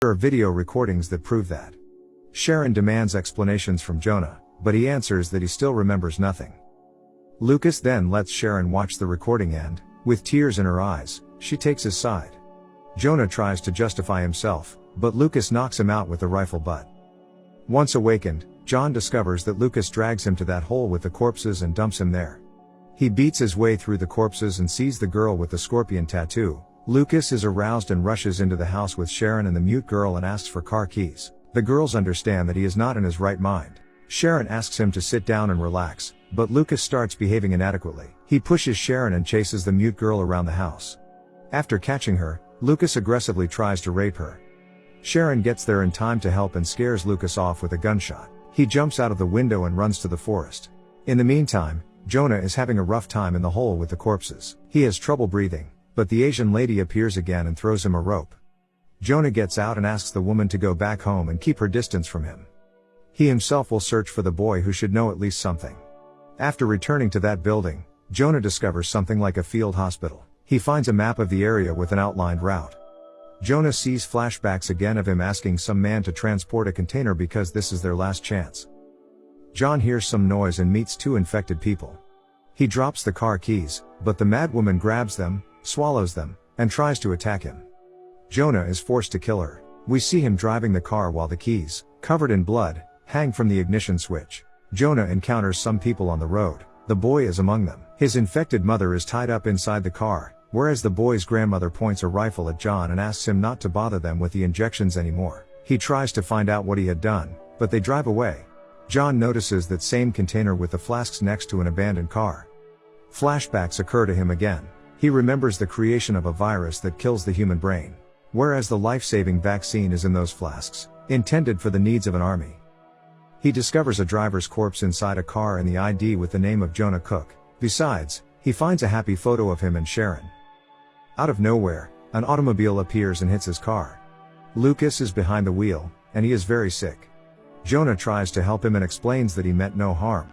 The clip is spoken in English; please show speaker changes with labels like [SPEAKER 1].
[SPEAKER 1] There are video recordings that prove that. Sharon demands explanations from Jonah, but he answers that he still remembers nothing. Lucas then lets Sharon watch the recording and, with tears in her eyes, she takes his side. Jonah tries to justify himself, but Lucas knocks him out with the rifle butt. Once awakened, John discovers that Lucas drags him to that hole with the corpses and dumps him there. He beats his way through the corpses and sees the girl with the scorpion tattoo. Lucas is aroused and rushes into the house with Sharon and the mute girl and asks for car keys. The girls understand that he is not in his right mind. Sharon asks him to sit down and relax, but Lucas starts behaving inadequately. He pushes Sharon and chases the mute girl around the house. After catching her, Lucas aggressively tries to rape her. Sharon gets there in time to help and scares Lucas off with a gunshot. He jumps out of the window and runs to the forest. In the meantime, Jonah is having a rough time in the hole with the corpses. He has trouble breathing, but the Asian lady appears again and throws him a rope. Jonah gets out and asks the woman to go back home and keep her distance from him. He himself will search for the boy who should know at least something. After returning to that building, Jonah discovers something like a field hospital. He finds a map of the area with an outlined route. Jonah sees flashbacks again of him asking some man to transport a container because this is their last chance. John hears some noise and meets two infected people. He drops the car keys, but the madwoman grabs them, swallows them, and tries to attack him. Jonah is forced to kill her. We see him driving the car while the keys, covered in blood, hang from the ignition switch. Jonah encounters some people on the road. The boy is among them. His infected mother is tied up inside the car, whereas the boy's grandmother points a rifle at John and asks him not to bother them with the injections anymore. He tries to find out what he had done, but they drive away. John notices that same container with the flasks next to an abandoned car. Flashbacks occur to him again. He remembers the creation of a virus that kills the human brain, whereas the life-saving vaccine is in those flasks, intended for the needs of an army. He discovers a driver's corpse inside a car and the ID with the name of Jonah Cook. Besides, he finds a happy photo of him and Sharon. Out of nowhere, an automobile appears and hits his car. Lucas is behind the wheel, and he is very sick. Jonah tries to help him and explains that he meant no harm.